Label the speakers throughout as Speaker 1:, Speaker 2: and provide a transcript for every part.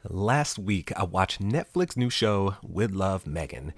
Speaker 1: Last week, I watched Netflix's new show, With Love, Meghan.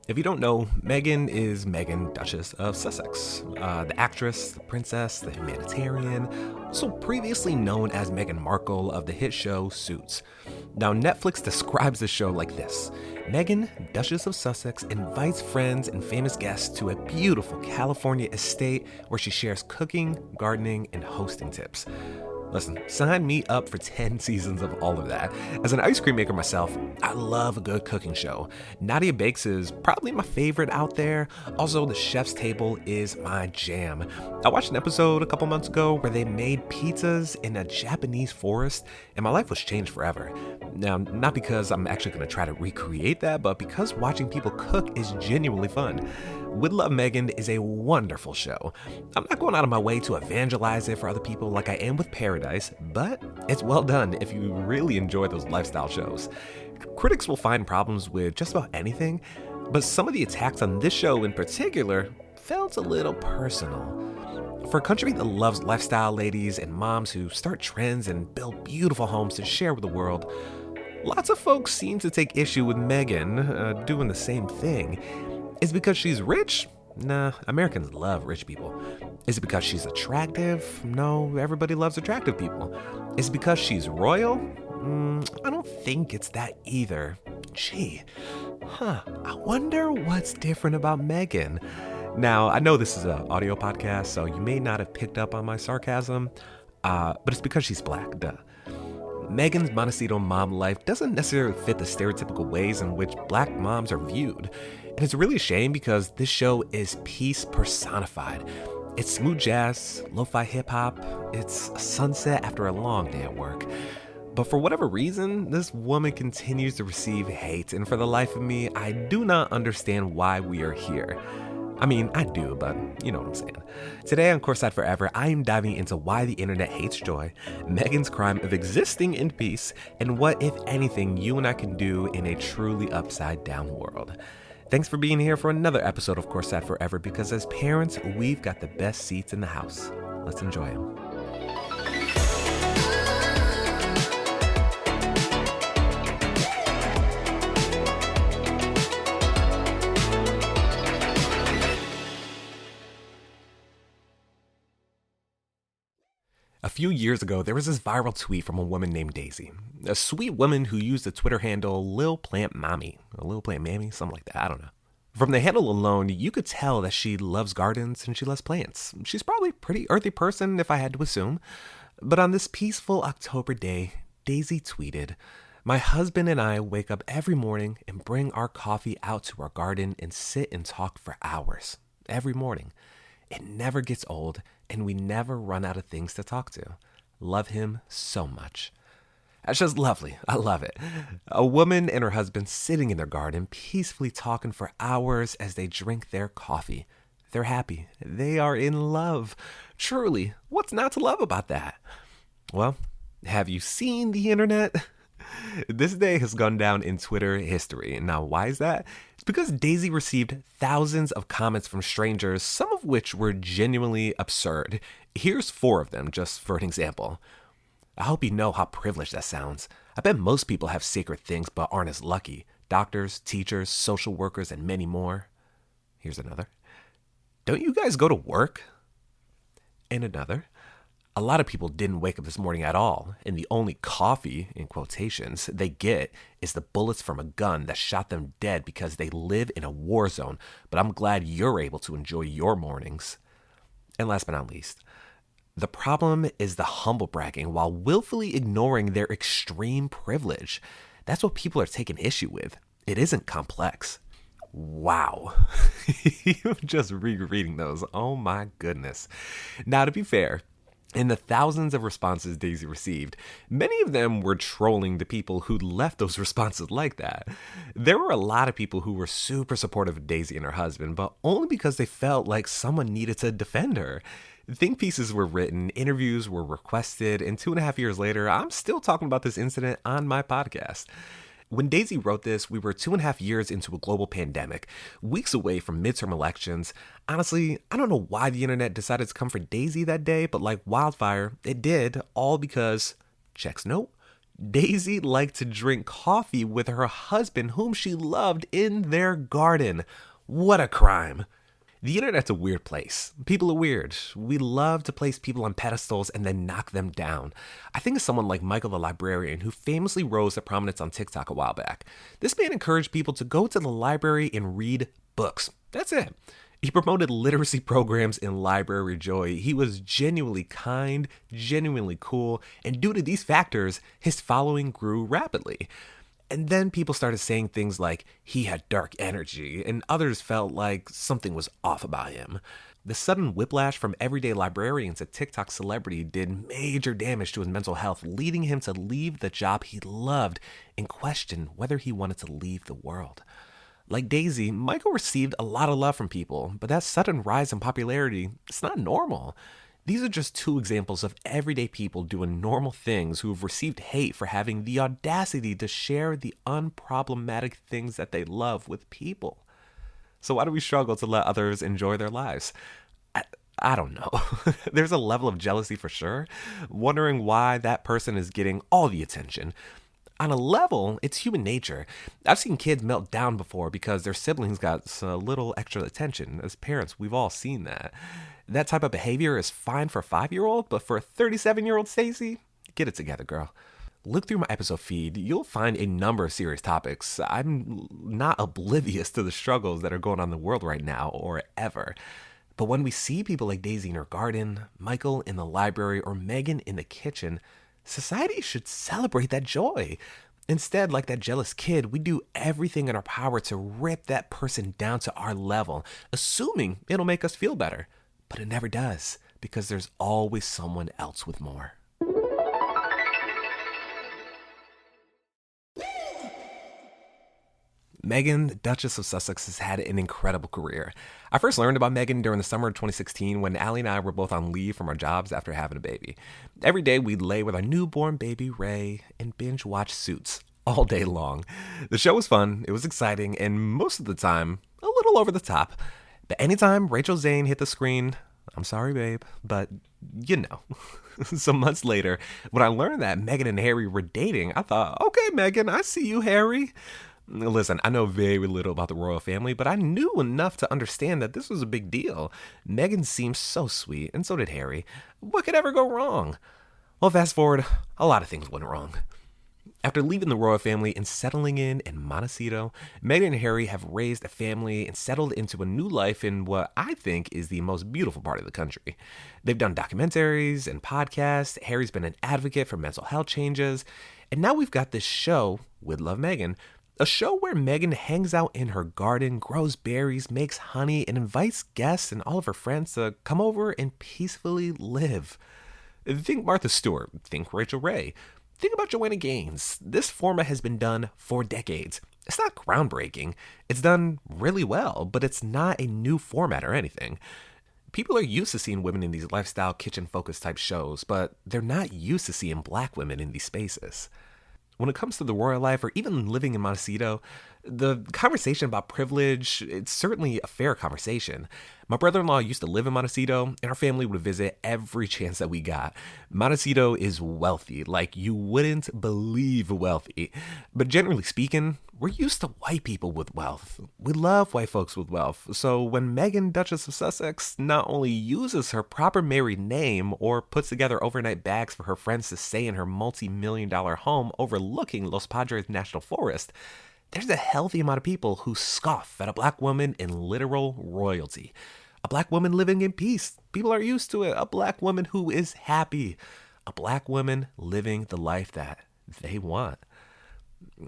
Speaker 1: If you don't know, Meghan is Meghan, Duchess of Sussex, the actress, the princess, the humanitarian, also previously known as Meghan Markle of the hit show Suits. Now, Netflix describes the show like this. Meghan, Duchess of Sussex, invites friends and famous guests to a beautiful California estate where she shares cooking, gardening, and hosting tips. Listen, sign me up for 10 seasons of all of that. As an ice cream maker myself, I love a good cooking show. Nadia Bakes is probably my favorite out there. Also, The Chef's Table is my jam. I watched an episode a couple months ago where they made pizzas in a Japanese forest, and my life was changed forever. Now, not because I'm actually going to try to recreate that, but because watching people cook is genuinely fun. With Love, Meghan is a wonderful show. I'm not going out of my way to evangelize it for other people like I am with Paradise, but it's well done if you really enjoy those lifestyle shows. Critics will find problems with just about anything, but some of the attacks on this show in particular felt a little personal. For a country that loves lifestyle ladies and moms who start trends and build beautiful homes to share with the world, lots of folks seem to take issue with Meghan doing the same thing. Is it because she's rich? Nah, Americans love rich people. Is it because she's attractive? No, everybody loves attractive people. Is it because she's royal? I don't think it's that either. Gee, I wonder what's different about Meghan. Now, I know this is an audio podcast, so you may not have picked up on my sarcasm, but it's because she's black, duh. Meghan's Montecito mom life doesn't necessarily fit the stereotypical ways in which black moms are viewed. And it's really a shame because this show is peace personified. It's smooth jazz, lo-fi hip-hop, it's a sunset after a long day at work. But for whatever reason, this woman continues to receive hate, and for the life of me, I do not understand why we are here. I mean, I do, but you know what I'm saying. Today on Courtside Forever, I am diving into why the internet hates joy, Meghan's crime of existing in peace, and what, if anything, you and I can do in a truly upside-down world. Thanks for being here for another episode of Courtside Forever, because as parents, we've got the best seats in the house. Let's enjoy them. A few years ago, there was this viral tweet from a woman named Daisey, a sweet woman who used the Twitter handle Lil Plant Mommy, or Lil Plant Mammy, something like that, I don't know. From the handle alone, you could tell that she loves gardens and she loves plants. She's probably a pretty earthy person, if I had to assume. But on this peaceful October day, Daisey tweeted, "My husband and I wake up every morning and bring our coffee out to our garden and sit and talk for hours. Every morning. It never gets old, and we never run out of things to talk to. Love him so much." That's just lovely. I love it. A woman and her husband sitting in their garden, peacefully talking for hours as they drink their coffee. They're happy. They are in love. Truly, what's not to love about that? Well, have you seen the internet? This day has gone down in Twitter history. Now, why is that? It's because Daisey received thousands of comments from strangers, some of which were genuinely absurd. Here's 4 of them, just for an example. "I hope you know how privileged that sounds. I bet most people have sacred things but aren't as lucky. Doctors, teachers, social workers, and many more." Here's another. "Don't you guys go to work?" And another. "A lot of people didn't wake up this morning at all, and the only coffee, in quotations, they get is the bullets from a gun that shot them dead because they live in a war zone, but I'm glad you're able to enjoy your mornings." And last but not least, "The problem is the humble bragging while willfully ignoring their extreme privilege. That's what people are taking issue with. It isn't complex." Wow. Just rereading those. Oh my goodness. Now, to be fair, in the thousands of responses Daisey received, many of them were trolling the people who left those responses like that. There were a lot of people who were super supportive of Daisey and her husband, but only because they felt like someone needed to defend her. Think pieces were written, interviews were requested, and 2.5 years later, I'm still talking about this incident on my podcast. When Daisey wrote this, we were 2.5 years into a global pandemic, weeks away from midterm elections. Honestly, I don't know why the internet decided to come for Daisey that day, but like wildfire, it did, all because, checks note, Daisy liked to drink coffee with her husband, whom she loved, in their garden. What a crime. The internet's a weird place. People are weird. We love to place people on pedestals and then knock them down. I think of someone like Michael the Librarian, who famously rose to prominence on TikTok a while back. This man encouraged people to go to the library and read books. That's it. He promoted literacy programs in Library Joy. He was genuinely kind, genuinely cool, and due to these factors, his following grew rapidly. And then people started saying things like he had dark energy, and others felt like something was off about him. The sudden whiplash from everyday librarian to TikTok celebrity did major damage to his mental health, leading him to leave the job he loved and question whether he wanted to leave the world. Like Daisy, Michael received a lot of love from people, but that sudden rise in popularity, it's not normal. These are just two examples of everyday people doing normal things who have received hate for having the audacity to share the unproblematic things that they love with people. So why do we struggle to let others enjoy their lives? I don't know. There's a level of jealousy for sure, wondering why that person is getting all the attention. On a level, it's human nature. I've seen kids melt down before because their siblings got a little extra attention. As parents, we've all seen that. That type of behavior is fine for a 5-year-old, but for a 37-year-old Stacy, get it together, girl. Look through my episode feed. You'll find a number of serious topics. I'm not oblivious to the struggles that are going on in the world right now or ever. But when we see people like Daisy in her garden, Michael in the library, or Meghan in the kitchen, society should celebrate that joy. Instead, like that jealous kid, we do everything in our power to rip that person down to our level, assuming it'll make us feel better. But it never does, because there's always someone else with more. Meghan, Duchess of Sussex, has had an incredible career. I first learned about Meghan during the summer of 2016 when Allie and I were both on leave from our jobs after having a baby. Every day we'd lay with our newborn baby Ray and binge watch Suits all day long. The show was fun, it was exciting, and most of the time, a little over the top. But anytime Rachel Zane hit the screen, I'm sorry, babe, but you know. Some months later, when I learned that Meghan and Harry were dating, I thought, okay, Meghan, I see you, Harry. Listen, I know very little about the royal family, but I knew enough to understand that this was a big deal. Meghan seemed so sweet, and so did Harry. What could ever go wrong? Well, fast forward, a lot of things went wrong. After leaving the royal family and settling in Montecito, Meghan and Harry have raised a family and settled into a new life in what I think is the most beautiful part of the country. They've done documentaries and podcasts. Harry's been an advocate for mental health changes. And now we've got this show, With Love Meghan, a show where Meghan hangs out in her garden, grows berries, makes honey, and invites guests and all of her friends to come over and peacefully live. Think Martha Stewart. Think Rachel Ray. Think about Joanna Gaines. This format has been done for decades. It's not groundbreaking. It's done really well, but it's not a new format or anything. People are used to seeing women in these lifestyle, kitchen-focused type shows, but they're not used to seeing black women in these spaces. When it comes to the royal life or even living in Montecito, the conversation about privilege, it's certainly a fair conversation. My brother-in-law used to live in Montecito, and our family would visit every chance that we got. Montecito is wealthy, like you wouldn't believe wealthy. But generally speaking, we're used to white people with wealth. We love white folks with wealth. So when Meghan, Duchess of Sussex, not only uses her proper married name or puts together overnight bags for her friends to stay in her multi-million-dollar home overlooking Los Padres National Forest, there's a healthy amount of people who scoff at a black woman in literal royalty. A black woman living in peace. People are used to it. A black woman who is happy. A black woman living the life that they want.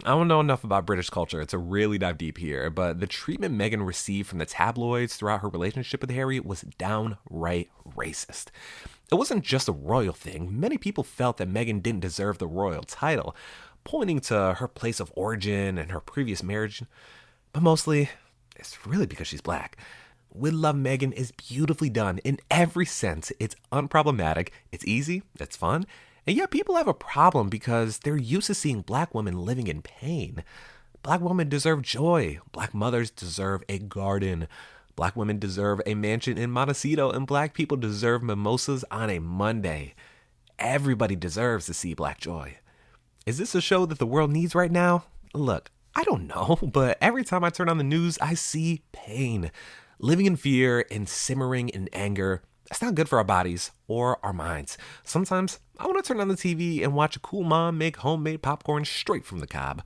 Speaker 1: I don't know enough about British culture to really dive deep here, but the treatment Meghan received from the tabloids throughout her relationship with Harry was downright racist. It wasn't just a royal thing. Many people felt that Meghan didn't deserve the royal title, pointing to her place of origin and her previous marriage. But mostly, it's really because she's black. With Love Meghan is beautifully done in every sense. It's unproblematic, it's easy, it's fun, and yet people have a problem because they're used to seeing black women living in pain. Black women deserve joy. Black mothers deserve a garden. Black women deserve a mansion in Montecito, and black people deserve mimosas on a Monday. Everybody deserves to see black joy. Is this a show that the world needs right now? Look, I don't know, but every time I turn on the news, I see pain. Living in fear and simmering in anger. That's not good for our bodies or our minds. Sometimes I want to turn on the TV and watch a cool mom make homemade popcorn straight from the cob.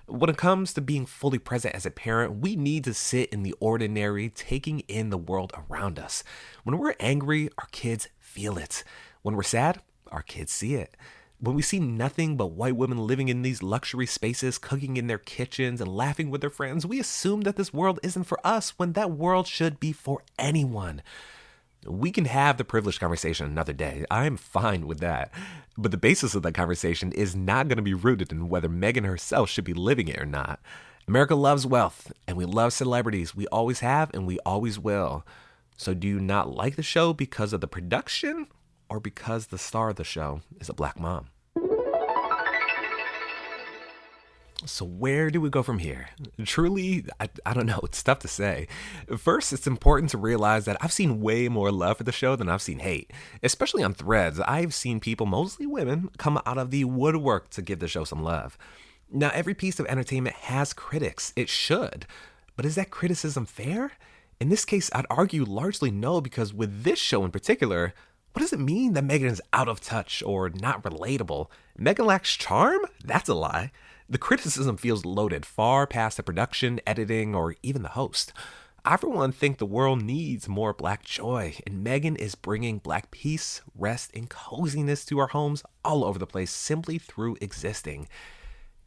Speaker 1: When it comes to being fully present as a parent, we need to sit in the ordinary, taking in the world around us. When we're angry, our kids feel it. When we're sad, our kids see it. When we see nothing but white women living in these luxury spaces, cooking in their kitchens and laughing with their friends, we assume that this world isn't for us when that world should be for anyone. We can have the privileged conversation another day. I'm fine with that. But the basis of that conversation is not going to be rooted in whether Meghan herself should be living it or not. America loves wealth, and we love celebrities. We always have, and we always will. So do you not like the show because of the production? Or because the star of the show is a black mom? So where do we go from here? Truly, I don't know. It's tough to say. First, it's important to realize that I've seen way more love for the show than I've seen hate. Especially on Threads, I've seen people, mostly women, come out of the woodwork to give the show some love. Now, every piece of entertainment has critics. It should. But is that criticism fair? In this case, I'd argue largely no, because with this show in particular, what does it mean that Meghan is out of touch or not relatable? Meghan lacks charm? That's a lie. The criticism feels loaded far past the production, editing, or even the host. I, for one, think the world needs more black joy, and Meghan is bringing black peace, rest, and coziness to our homes all over the place simply through existing.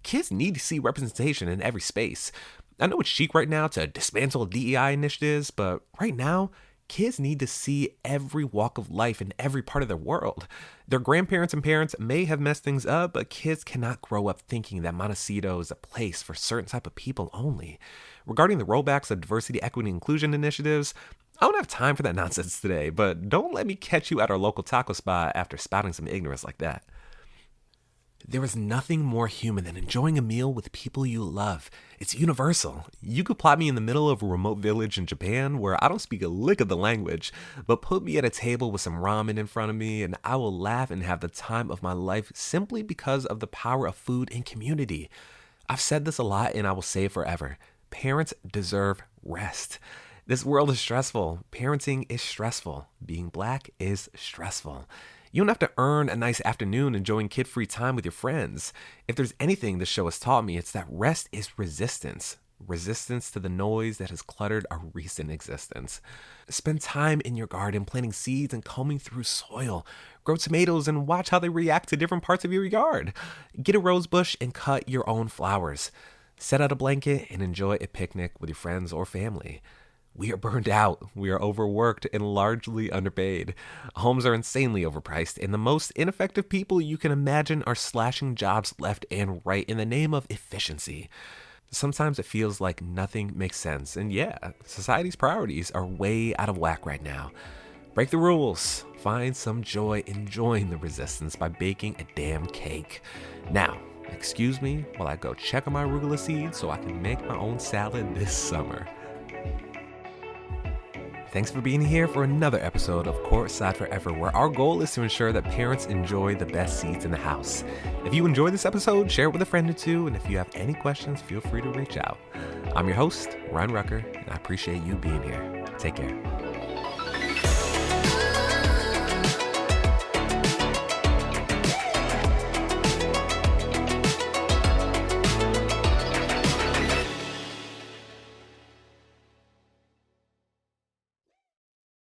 Speaker 1: Kids need to see representation in every space. I know it's chic right now to dismantle DEI initiatives, but right now, kids need to see every walk of life in every part of their world. Their grandparents and parents may have messed things up, but kids cannot grow up thinking that Montecito is a place for certain type of people only. Regarding the rollbacks of diversity, equity, and inclusion initiatives, I don't have time for that nonsense today, but don't let me catch you at our local taco spot after spouting some ignorance like that. There is nothing more human than enjoying a meal with people you love. It's universal. You could plot me in the middle of a remote village in Japan where I don't speak a lick of the language, but put me at a table with some ramen in front of me and I will laugh and have the time of my life simply because of the power of food and community. I've said this a lot and I will say it forever. Parents deserve rest. This world is stressful. Parenting is stressful. Being black is stressful. You don't have to earn a nice afternoon enjoying kid-free time with your friends. If there's anything this show has taught me, it's that rest is resistance. Resistance to the noise that has cluttered our recent existence. Spend time in your garden planting seeds and combing through soil. Grow tomatoes and watch how they react to different parts of your yard. Get a rose bush and cut your own flowers. Set out a blanket and enjoy a picnic with your friends or family. We are burned out, we are overworked, and largely underpaid. Homes are insanely overpriced, and the most ineffective people you can imagine are slashing jobs left and right in the name of efficiency. Sometimes it feels like nothing makes sense, and yeah, society's priorities are way out of whack right now. Break the rules. Find some joy enjoying the resistance by baking a damn cake. Now, excuse me while I go check on my arugula seeds so I can make my own salad this summer. Thanks for being here for another episode of Courtside Forever, where our goal is to ensure that parents enjoy the best seats in the house. If you enjoyed this episode, share it with a friend or two, and if you have any questions, feel free to reach out. I'm your host, Ryan Rucker, and I appreciate you being here. Take care.